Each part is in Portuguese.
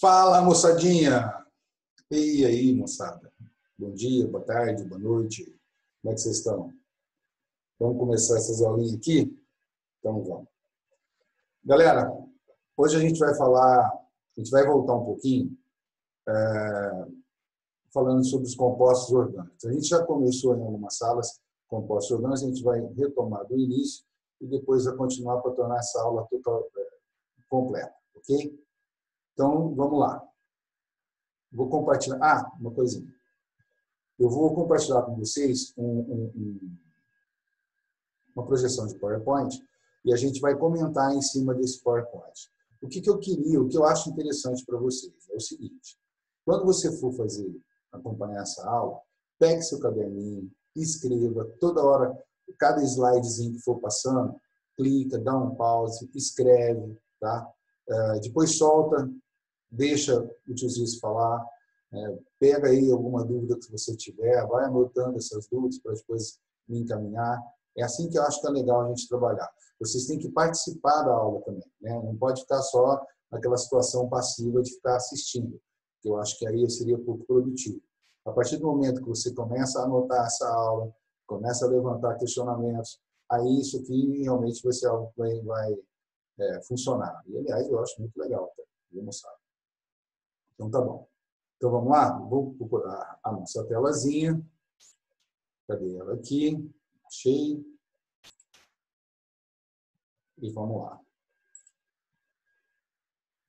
Fala, moçadinha! E aí, moçada? Bom dia, boa tarde, boa noite. Como é que vocês estão? Vamos começar essas aulinhas aqui? Então vamos. Galera, hoje a gente vai voltar um pouquinho falando sobre os compostos orgânicos. A gente já começou em algumas salas compostos orgânicos, a gente vai retomar do início e depois vai continuar para tornar essa aula completa, ok? Então, vamos lá. Vou compartilhar. Uma coisinha. Eu vou compartilhar com vocês uma projeção de PowerPoint e a gente vai comentar em cima desse PowerPoint. O que eu acho interessante para vocês é o seguinte: quando você for acompanhar essa aula, pegue seu caderninho, escreva toda hora, cada slidezinho que for passando, clica, dá um pause, escreve, tá? Depois solta, deixa o tio Ziz falar. Pega aí alguma dúvida que você tiver, vai anotando essas dúvidas para depois me encaminhar. É assim que eu acho que é legal a gente trabalhar. Vocês têm que participar da aula também, né? Não pode ficar só naquela situação passiva de ficar assistindo, que eu acho que aí seria pouco produtivo. A partir do momento que você começa a anotar essa aula, começa a levantar questionamentos, aí isso aqui realmente vai ser algo que vai funcionar. E, aliás, eu acho muito legal, tá? Vou mostrar. Então, tá bom. Então, vamos lá? Vou procurar a nossa telazinha. Cadê ela aqui? Achei. E vamos lá.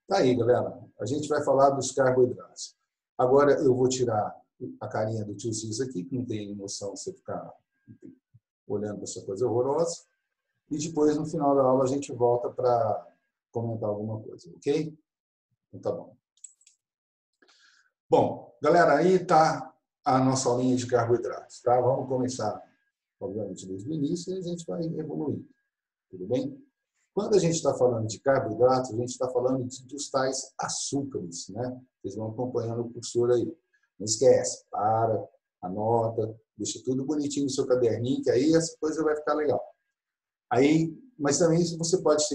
Tá aí, galera. A gente vai falar dos carboidratos. Agora, eu vou tirar a carinha do tio Ziz aqui, que não tem emoção você ficar olhando para essa coisa horrorosa. E depois, no final da aula, a gente volta para comentar alguma coisa, ok? Então, tá bom. Bom, galera, aí está a nossa aulinha de carboidratos, tá? Vamos começar, obviamente, desde o início e a gente vai evoluindo, tudo bem? Quando a gente está falando de carboidratos, a gente está falando dos tais açúcares, né? Vocês vão acompanhando o cursor aí. Não esquece, anota, deixa tudo bonitinho no seu caderninho, que aí essa coisa vai ficar legal. Aí, mas também isso você pode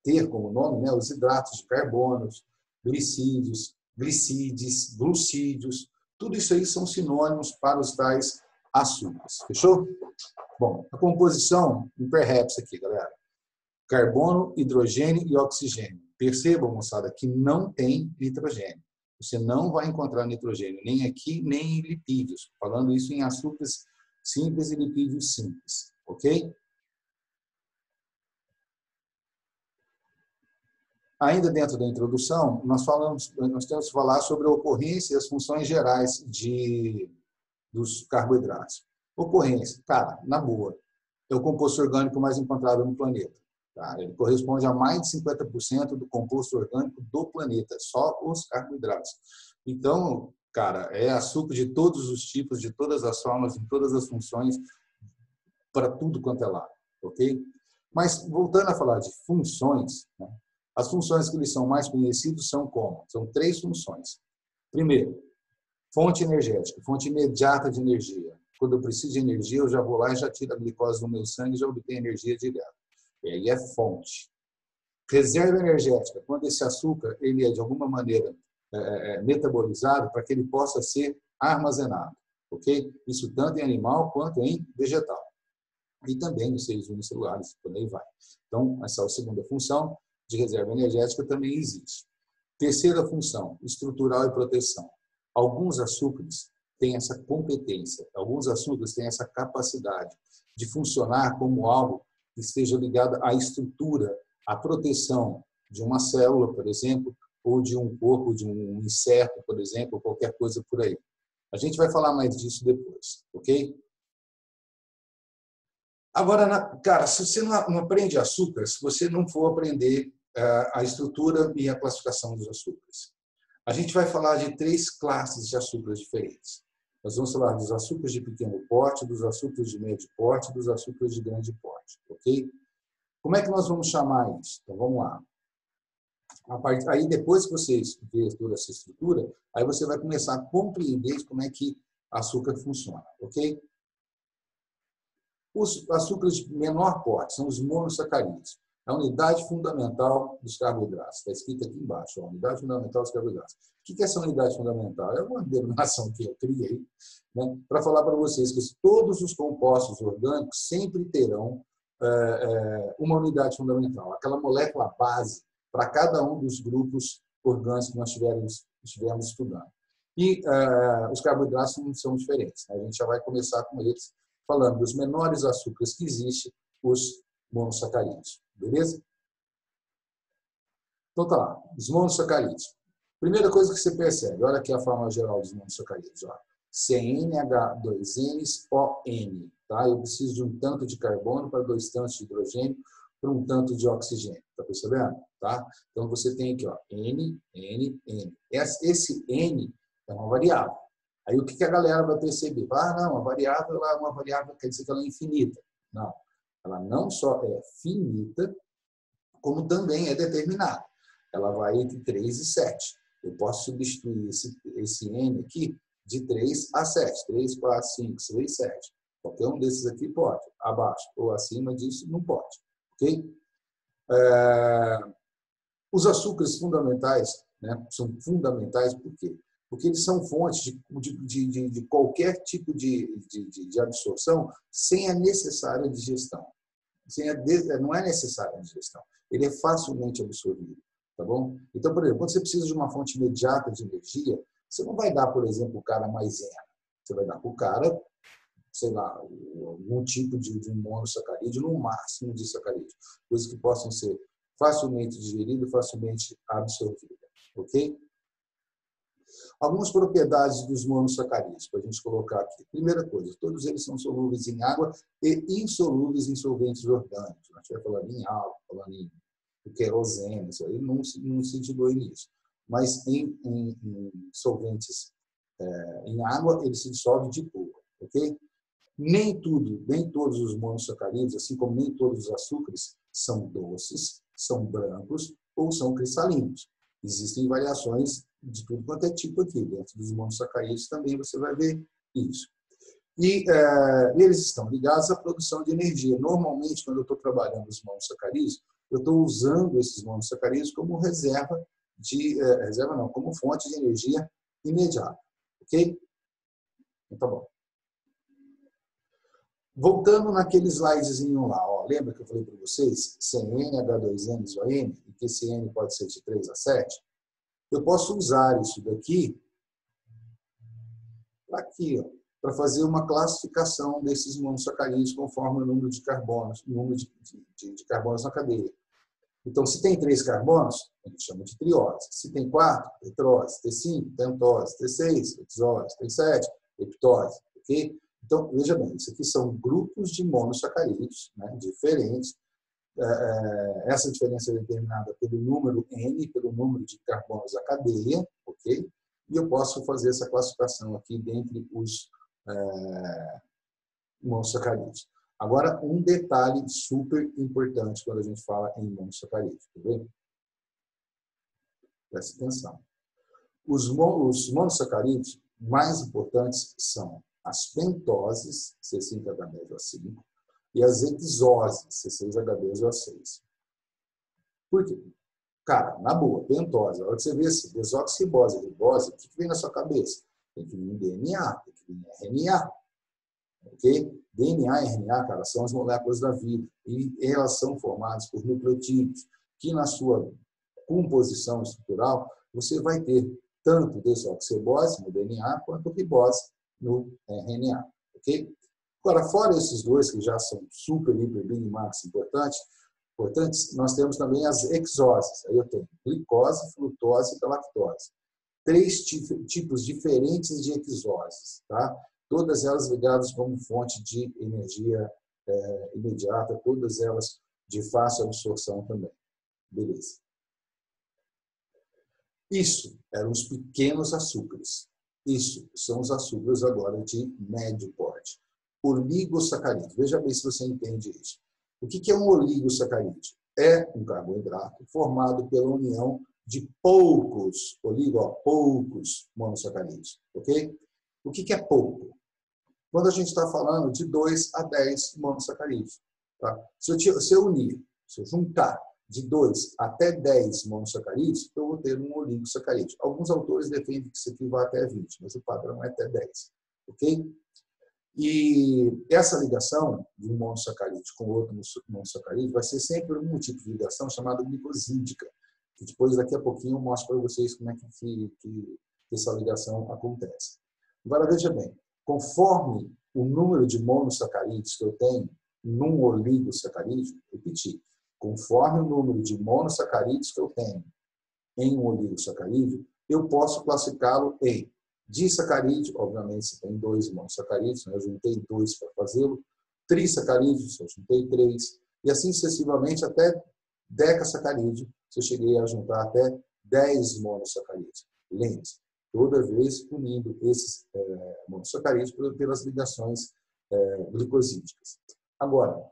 ter como nome, né, os hidratos de carbono, glicídios, glucídios, tudo isso aí são sinônimos para os tais açúcares. Fechou? Bom, a composição, um perhaps aqui, galera. Carbono, hidrogênio e oxigênio. Percebam, moçada, que não tem nitrogênio. Você não vai encontrar nitrogênio, nem aqui, nem em lipídios. Falando isso em açúcares simples e lipídios simples. Ok? Ainda dentro da introdução, nós temos que falar sobre a ocorrência e as funções gerais dos carboidratos. Ocorrência, cara, na boa, é o composto orgânico mais encontrado no planeta. Tá? Ele corresponde a mais de 50% do composto orgânico do planeta, só os carboidratos. Então, cara, é açúcar de todos os tipos, de todas as formas, em todas as funções, para tudo quanto é lado, ok? Mas, voltando a falar de funções, né? As funções que eles são mais conhecidos são como? São 3 funções. Primeiro, fonte energética, fonte imediata de energia. Quando eu preciso de energia, eu já vou lá e já tiro a glicose do meu sangue e já obtenho energia direto. E aí é fonte. Reserva energética, quando esse açúcar ele é de alguma maneira metabolizado para que ele possa ser armazenado. Ok? Isso tanto em animal quanto em vegetal. E também nos seres unicelulares, por aí vai. Então, essa é a segunda função. De reserva energética também existe. Terceira função, estrutural e proteção. Alguns açúcares têm essa competência, alguns açúcares têm essa capacidade de funcionar como algo que esteja ligado à estrutura, à proteção de uma célula, por exemplo, ou de um corpo, de um inseto, por exemplo, ou qualquer coisa por aí. A gente vai falar mais disso depois, ok? Agora, cara, se você não aprende açúcar, se você não for aprender a estrutura e a classificação dos açúcares. A gente vai falar de 3 classes de açúcares diferentes. Nós vamos falar dos açúcares de pequeno porte, dos açúcares de médio porte e dos açúcares de grande porte, ok? Como é que nós vamos chamar isso? Então, vamos lá. Aí, depois que você vê toda essa estrutura, aí você vai começar a compreender como é que açúcar funciona, ok? Os açúcares de menor porte são os monossacarídeos. A unidade fundamental dos carboidratos. Está escrito aqui embaixo, a unidade fundamental dos carboidratos. O que é essa unidade fundamental? É uma denominação que eu criei, né, para falar para vocês que todos os compostos orgânicos sempre terão uma unidade fundamental, aquela molécula base para cada um dos grupos orgânicos que nós estivermos estudando. E os carboidratos não são diferentes, né? A gente já vai começar com eles, falando dos menores açúcares que existem, os monossacarídeos. Beleza? Então tá lá, os monossacarídeos. Primeira coisa que você percebe, olha aqui a fórmula geral dos monossacarídeos. Ó. CNH2NON. Tá? Eu preciso de um tanto de carbono para 2 tantos de hidrogênio para um tanto de oxigênio. Está percebendo? Tá? Então você tem aqui, ó, N, N, N. Esse N é uma variável. Aí o que a galera vai perceber? Não, a variável é uma variável, quer dizer que ela é infinita. Não. Ela não só é finita, como também é determinada. Ela vai entre 3 e 7. Eu posso substituir esse N aqui de 3 a 7. 3, 4, 5, 6, 7. Qualquer um desses aqui pode. Abaixo ou acima disso, não pode. Ok? Os açúcares fundamentais, né, são fundamentais por quê? Porque eles são fontes de qualquer tipo de absorção sem a necessária digestão. Não é necessária a digestão. Ele é facilmente absorvido. Tá bom? Então, por exemplo, quando você precisa de uma fonte imediata de energia, você não vai dar, por exemplo, o cara maisena. Você vai dar para o cara, sei lá, algum tipo de monossacarídeo, no máximo de sacarídeo. Coisas que possam ser facilmente digeridas, facilmente absorvidas. Ok? Algumas propriedades dos monossacarídeos, para a gente colocar aqui. Primeira coisa, todos eles são solúveis em água e insolúveis em solventes orgânicos. A gente vai falar em álcool, falando em querosene, isso aí não se dilui nisso. Mas em solventes, em água, ele se dissolve de boa. Ok? Nem todos os monossacarídeos, assim como nem todos os açúcares, são doces, são brancos ou são cristalinos. Existem variações de tudo quanto é tipo aqui. Dentro dos monossacarídeos também você vai ver isso. E eles estão ligados à produção de energia. Normalmente, quando eu estou trabalhando os monossacarídeos, eu estou usando esses monossacarídeos como como fonte de energia imediata. Ok? Então, tá bom. Voltando naquele slidezinho lá, ó, lembra que eu falei para vocês, CnH2NON, e que esse N pode ser de 3 a 7? Eu posso usar isso daqui para fazer uma classificação desses monossacarídeos conforme o número de carbonos, de carbonos na cadeia. Então, se tem 3 carbonos, a gente chama de triose. Se tem 4, tetrose. T5, pentose. T6, hexose. T7, heptose. Ok? Então, veja bem, isso aqui são grupos de monossacarídeos, né, diferentes. Essa diferença é determinada pelo número N, pelo número de carbonos da cadeia, ok? E eu posso fazer essa classificação aqui dentre os monossacarídeos. Agora, um detalhe super importante quando a gente fala em monossacarídeos, quer ver? Presta atenção. Os monossacarídeos mais importantes são as pentoses, C5H10O5, e as hexoses, C6H12O6. Por quê? Cara, na boa, pentose, a hora que você vê assim, desoxirribose, ribose, o que vem na sua cabeça? Tem que vir DNA, tem que vir RNA. Ok? DNA e RNA, cara, são as moléculas da vida. E elas são formadas por nucleotídeos, que na sua composição estrutural, você vai ter tanto desoxirribose no DNA, quanto ribose no RNA. Ok? Agora, fora esses dois, que já são super, hiper, bem max importantes, nós temos também as hexoses. Aí eu tenho glicose, frutose e galactose. 3 tipos diferentes de hexoses, tá? Todas elas ligadas como fonte de energia imediata, todas elas de fácil absorção também. Beleza. Isso eram os pequenos açúcares. Isso são os açúcares agora de médio porte. Oligosacarídeo. Veja bem se você entende isso. O que é um oligosacarídeo? É um carboidrato formado pela união de poucos monossacarídeos. Ok? O que é pouco? Quando a gente está falando de 2 a 10 monossacarídeos. Tá? Se eu unir Se eu juntar de 2 até 10 monossacarídeos, eu vou ter um oligosacarídeo. Alguns autores defendem que isso aqui vai até 20, mas o padrão é até 10. Ok? E essa ligação de um monossacarídeo com outro monossacarídeo vai ser sempre um tipo de ligação chamada glicosídica, que depois, daqui a pouquinho, eu mostro para vocês como é que essa ligação acontece. Agora, veja bem, conforme o número de monossacarídeos que eu tenho num oligosacarídeo, repetir, conforme o número de monossacarídeos que eu tenho em um oligosacarídeo, eu posso classificá-lo em disacarídeo, obviamente, se tem 2 monossacarídeos, eu juntei 2 para fazê-lo, trissacarídeo, eu juntei 3, e assim sucessivamente até decasacarídeo, se eu cheguei a juntar até 10 monossacarídeos. Lembre-se, toda vez unindo esses monossacarídeos pelas ligações glicosídicas. Agora,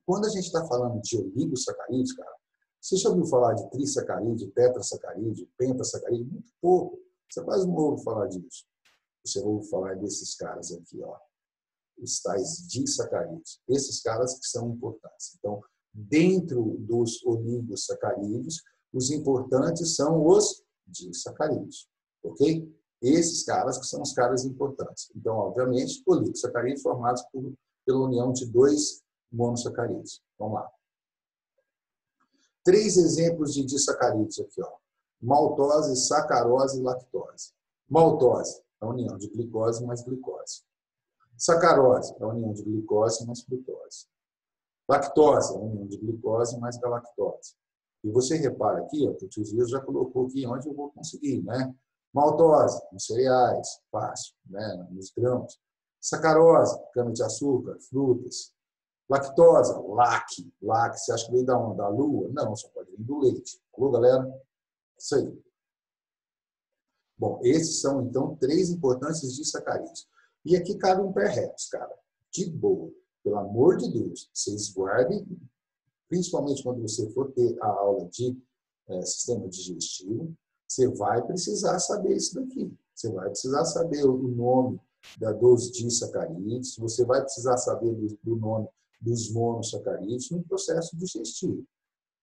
quando a gente está falando de oligosacarídeos, cara, você já ouviu falar de trissacarídeo, tetrasacarídeo, pentasacarídeo? Muito pouco. Você quase não ouve falar disso. Você ouve falar desses caras aqui, ó, os tais disacarídeos. Esses caras que são importantes. Então, dentro dos oligosacarídeos, os importantes são os disacarídeos. Ok? Esses caras que são os caras importantes. Então, obviamente, oligosacarídeos formados pela união de 2 monossacarídeos. Vamos lá. 3 exemplos de disacarídeos aqui, ó. Maltose, sacarose e lactose. Maltose é a união de glicose mais glicose. Sacarose é a união de glicose mais frutose. Lactose é a união de glicose mais galactose. E você repara aqui, ó, que o tio Zias já colocou aqui onde eu vou conseguir, né? Maltose, nos cereais, fácil, né? Nos grãos. Sacarose, cana-de-açúcar, frutas. Lactose, lac. Lac, você acha que veio da onde? Da lua? Não, só pode vir do leite. Falou, galera? Isso aí. Bom, esses são, então, 3 importantes disacarídeos. E aqui cabe um pré-reps, cara. De boa. Pelo amor de Deus, vocês guardem, principalmente quando você for ter a aula de sistema digestivo, você vai precisar saber isso daqui. Você vai precisar saber o nome dos disacarídeos, você vai precisar saber do nome dos monossacarídeos no processo digestivo,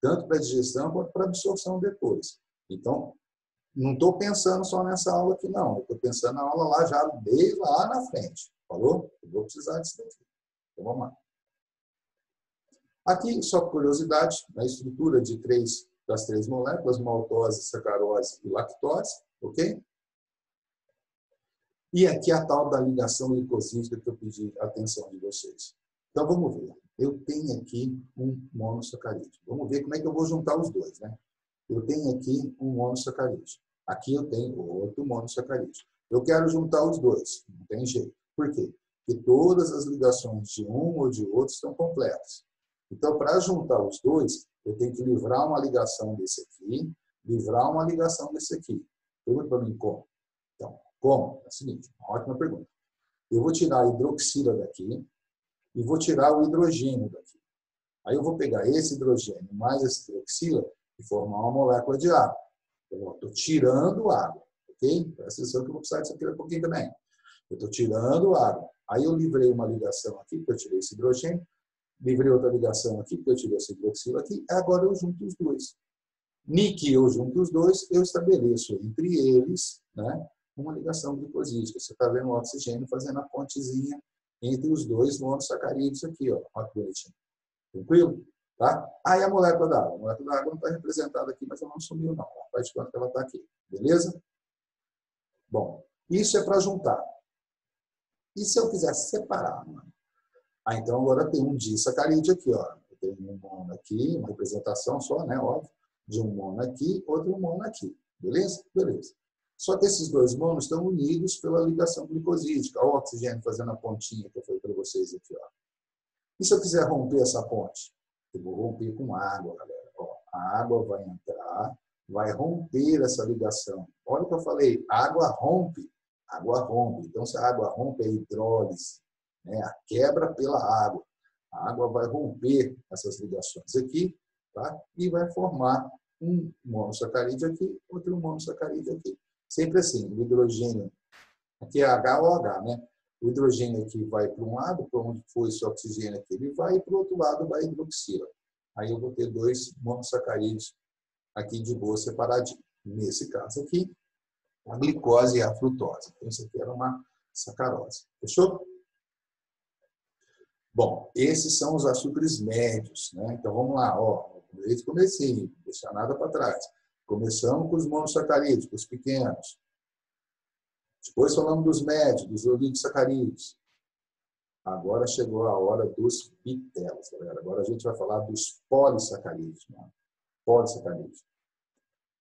tanto para a digestão quanto para a absorção depois. Então, não estou pensando só nessa aula aqui, não. Eu estou pensando na aula lá já, desde lá na frente. Falou? Eu vou precisar disso daqui. Então, vamos lá. Aqui, só por curiosidade, na estrutura das três moléculas, maltose, sacarose e lactose, ok? E aqui a tal da ligação glicosídica que eu pedi a atenção de vocês. Então, vamos ver. Eu tenho aqui um monossacarídeo. Vamos ver como é que eu vou juntar os dois, né? Eu tenho aqui um monossacarídeo. Aqui eu tenho outro monossacarídeo. Eu quero juntar os dois. Não tem jeito. Por quê? Porque todas as ligações de um ou de outro estão completas. Então, para juntar os dois, eu tenho que livrar uma ligação desse aqui, livrar uma ligação desse aqui. Pergunta para mim como? Então, como? É o seguinte, uma ótima pergunta. Eu vou tirar a hidroxila daqui e vou tirar o hidrogênio daqui. Aí eu vou pegar esse hidrogênio mais essa hidroxila e formar uma molécula de água. Eu estou tirando água, ok? Presta atenção que eu vou precisar disso aqui daqui a pouquinho também. Eu estou tirando água. Aí eu livrei uma ligação aqui, porque eu tirei esse hidrogênio, livrei outra ligação aqui, porque eu tirei essa hidroxila aqui, agora eu junto os dois. Ni que eu junto os dois, eu estabeleço entre eles, né, uma ligação glicosídica. Você está vendo o oxigênio fazendo a pontezinha entre os dois monossacarídeos aqui, ó. Olha que bonitinho. Tranquilo? Tá? Aí a molécula d'água. A molécula d'água não está representada aqui, mas ela não sumiu, não. Faz de conta que ela está aqui. Beleza? Bom, isso é para juntar. E se eu quiser separar, mano? Ah, então agora tem um disacarídeo aqui, ó. Eu tenho um mono aqui, uma representação só, né? Óbvio. De um mono aqui, outro mono aqui. Beleza? Beleza. Só que esses dois monos estão unidos pela ligação glicosídica. Olha o oxigênio fazendo a pontinha que eu falei para vocês aqui, ó. E se eu quiser romper essa ponte? Eu vou romper com água, galera. Ó, a água vai entrar, vai romper essa ligação. Olha o que eu falei, água rompe. Água rompe. Então, se a água rompe, é hidrólise, né? A quebra pela água. A água vai romper essas ligações aqui, tá? E vai formar um monossacarídeo aqui, outro monossacarídeo aqui. Sempre assim, o hidrogênio, aqui é HOH, né? O hidrogênio aqui vai para um lado, para onde foi esse oxigênio aqui, ele vai, e para o outro lado vai a hidroxila. aí eu vou ter 2 monossacarídeos aqui de boa separadinho. Nesse caso aqui, a glicose e a frutose. Então, isso aqui era uma sacarose. Fechou? Bom, esses são os açúcares médios, né? Então, vamos lá. Ó, desde o comecinho, não deixar nada para trás. Começamos com os monossacarídeos, com os pequenos. Depois falamos dos médios, dos oligosacarídeos. Agora chegou a hora dos bitelos, galera. Agora a gente vai falar dos polissacarídeos. Né? Polissacarídeos.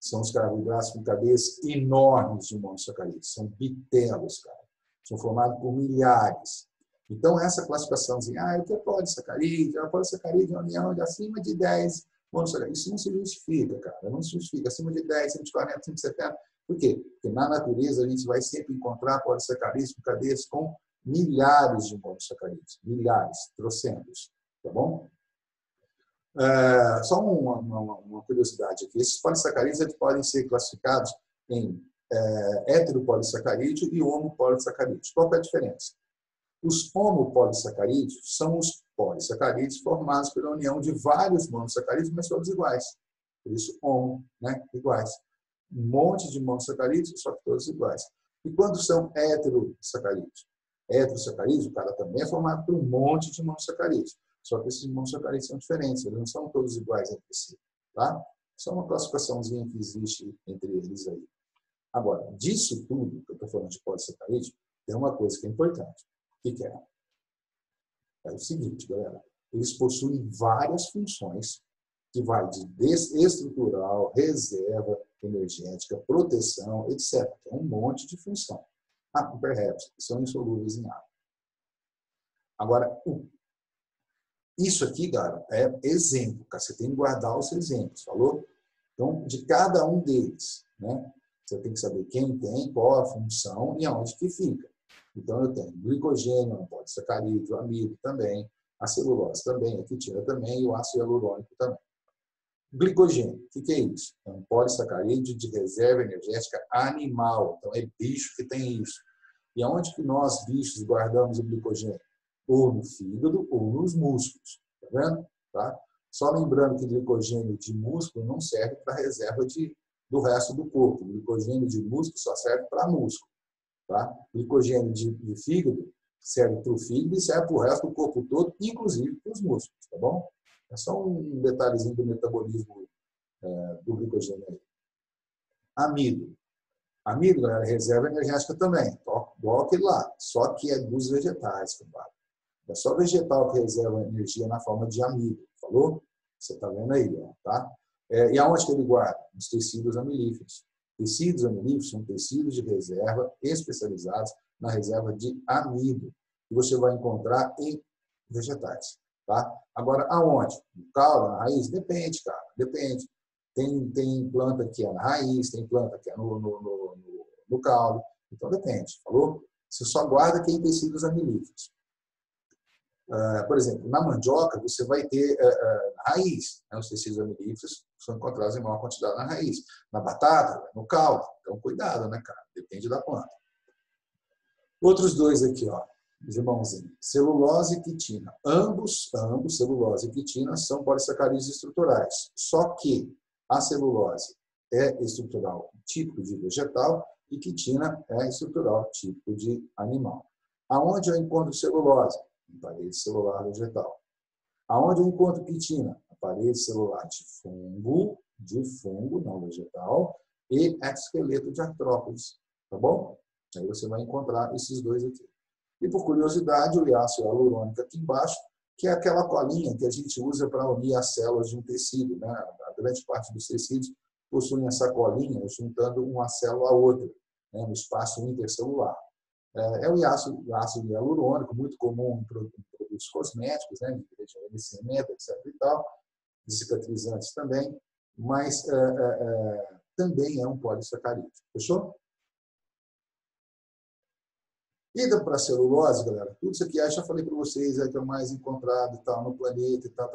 São os carboidratos com cadeias enormes de monossacarídeos. São bitelos, cara. São formados por milhares. Então, essa classificaçãozinha, o que é polissacarídeo? A polissacarídeo é uma união de acima de 10 monossacarídeos. Isso não se justifica, cara. Não se justifica. Acima de 10, acima de 40, acima de 70. Por quê? Porque na natureza a gente vai sempre encontrar polissacarídeos com cadeias com milhares de monossacarídeos. Milhares, trocentos. Tá bom? Só uma curiosidade aqui. Esses polissacarídeos eles podem ser classificados em heteropolissacarídeo e homopolissacarídeo. Qual é a diferença? Os homopolissacarídeos são os polissacarídeos formados pela união de vários monossacarídeos, mas todos iguais. Por isso, homo, né? Iguais. Um monte de monossacarídeos, só que todos iguais. E quando são heterossacarídeos? Heterossacarídeos, o cara também é formado por um monte de monossacarídeos. Só que esses monossacarídeos são diferentes, eles não são todos iguais entre si. Tá? Isso é uma classificaçãozinha que existe entre eles aí. Agora, disso tudo que eu estou falando de polissacarídeo, tem uma coisa que é importante. O que é? É o seguinte, galera. Eles possuem várias funções que vai de estrutural, reserva energética, proteção, etc. É um monte de função. Hiperrépticos, que são insolúveis em água. Agora, isso aqui, galera, é exemplo. Você tem que guardar os exemplos, falou? Então, de cada um deles, né? Você tem que saber quem tem, qual a função e aonde que fica. Então, eu tenho glicogênio, um polissacarídeo, amido também, a celulose também, a quitina também e o ácido hialurônico também. Glicogênio, o que é isso? É um polissacarídeo de reserva energética animal. Então, é bicho que tem isso. E aonde que nós, bichos, guardamos o glicogênio? Ou no fígado ou nos músculos. Tá vendo? Tá? Só lembrando que glicogênio de músculo não serve para reserva do resto do corpo. O glicogênio de músculo só serve para músculo. Tá? Glicogênio de fígado serve para o fígado e serve para o resto do corpo todo, inclusive para os músculos. Tá bom? É só um detalhezinho do metabolismo do glicogênio aí. Amido. Amido, galera, reserva energética também. Igual aquele lá. Só que é dos vegetais, compadre. É só vegetal que reserva energia na forma de amido. Falou? Você está vendo aí, ó, tá? E aonde que ele guarda? Nos tecidos amilíferos. Tecidos amilíferos são tecidos de reserva especializados na reserva de amido, que você vai encontrar em vegetais. Tá? Agora, aonde? No caule, na raiz? Depende, cara. Depende. Tem planta que é na raiz, tem planta que é no caule. Então, depende. Falou? Você só guarda quem tem tecidos amilíferos. Por exemplo, na mandioca, você vai ter raiz. Né? Os tecidos amilíferos são encontrados em maior quantidade na raiz. Na batata, no caule. Então, cuidado, né, cara? Depende da planta. Outros dois aqui, ó. Os irmãozinhos. Celulose e quitina. Ambos, celulose e quitina, são polissacarídeos estruturais. Só que a celulose é estrutural típico de vegetal e quitina é estrutural típico de animal. Aonde eu encontro celulose? Na parede celular vegetal. Aonde eu encontro quitina? Na parede celular de fungo não vegetal, e exoesqueleto de artrópodes. Tá bom? Aí você vai encontrar esses dois aqui. E, por curiosidade, o ácido hialurônico aqui embaixo, que é aquela colinha que a gente usa para unir as células de um tecido. Né? A grande parte dos tecidos possuem essa colinha, juntando uma célula a outra, né? No espaço intercelular. É o ácido hialurônico, muito comum em produtos cosméticos, né? Envelhecimento, etc. e tal, de cicatrizantes também, mas também é um polissacarídeo. Fechou? Ida para a celulose, galera, tudo isso aqui, eu já falei para vocês, que é o mais encontrado e tal, no planeta, e tal,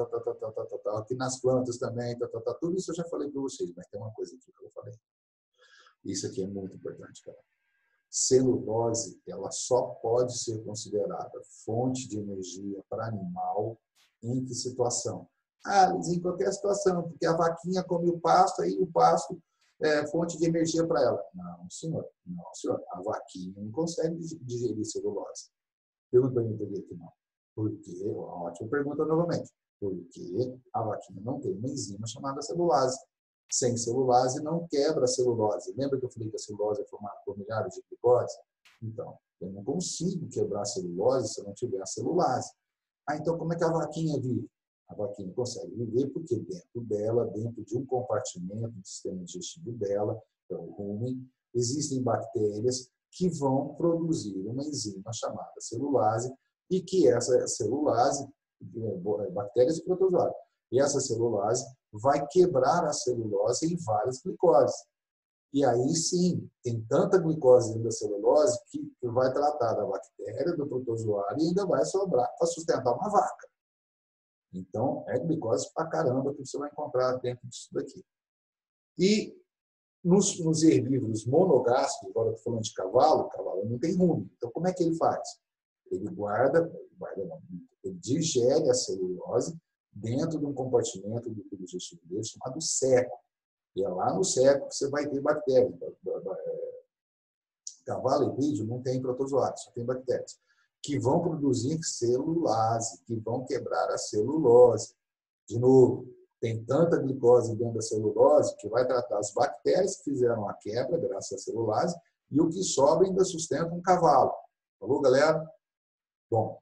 aqui nas plantas também, tudo isso eu já falei para vocês, mas tem uma coisa aqui que eu falei. Isso aqui é muito importante, cara. Celulose, ela só pode ser considerada fonte de energia para animal em que situação? Ah, em qualquer situação, porque a vaquinha come o pasto, aí o pasto é fonte de energia para ela. Não, senhor. Não, senhor. A vaquinha não consegue digerir celulose. Pergunta para mim por que não. Porque, ótima pergunta novamente. Porque a vaquinha não tem uma enzima chamada celulase. Sem celulase não quebra a celulose. Lembra que eu falei que a celulose é formada por milhares de glicose? Então, eu não consigo quebrar a celulose se eu não tiver a celulase. Ah, então como é que a vaquinha vive? A vaquinha consegue viver porque dentro dela, dentro de um compartimento do sistema digestivo dela, que é o rumen, existem bactérias que vão produzir uma enzima chamada celulase e que essa celulase, bactérias e protozoários, e essa celulase vai quebrar a celulose em várias glicoses. E aí sim, tem tanta glicose dentro da celulose que vai tratar da bactéria, do protozoário e ainda vai sobrar para sustentar uma vaca. Então, é glicose pra caramba que você vai encontrar dentro disso daqui. E nos herbívoros monogástricos, agora estou falando de cavalo, o cavalo não tem rumen. Então, como é que ele faz? Ele ele digere a celulose dentro de um compartimento do tubo digestivo dele chamado seco. E é lá no seco que você vai ter bactérias. Cavalo e vídeo não tem protozoários, só tem bactérias, que vão produzir celulase, que vão quebrar a celulose. De novo, tem tanta glicose dentro da celulose que vai tratar as bactérias que fizeram a quebra, graças à celulase, e o que sobra ainda sustenta um cavalo. Falou, galera? Bom,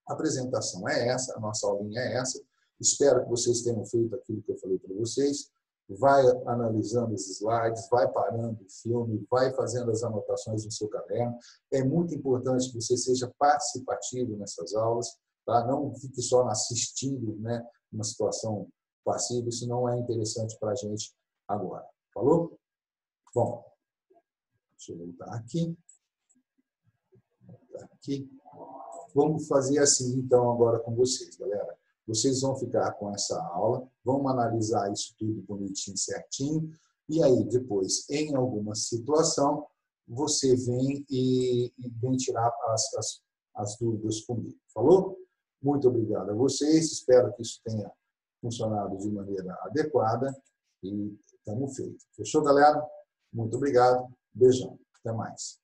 a apresentação é essa, a nossa aulinha é essa. Espero que vocês tenham feito aquilo que eu falei para vocês. Vai analisando os slides, vai parando o filme, vai fazendo as anotações no seu caderno. É muito importante que você seja participativo nessas aulas, tá? Não fique só assistindo, né, uma situação passiva, isso não é interessante para a gente agora. Falou? Bom, deixa eu voltar aqui. Vamos fazer assim, então, agora com vocês, galera. Vocês vão ficar com essa aula, vamos analisar isso tudo bonitinho, certinho, e aí, depois, em alguma situação, você vem e vem tirar as dúvidas comigo. Falou? Muito obrigado a vocês, espero que isso tenha funcionado de maneira adequada e estamos feitos. Fechou, galera? Muito obrigado, beijão, até mais.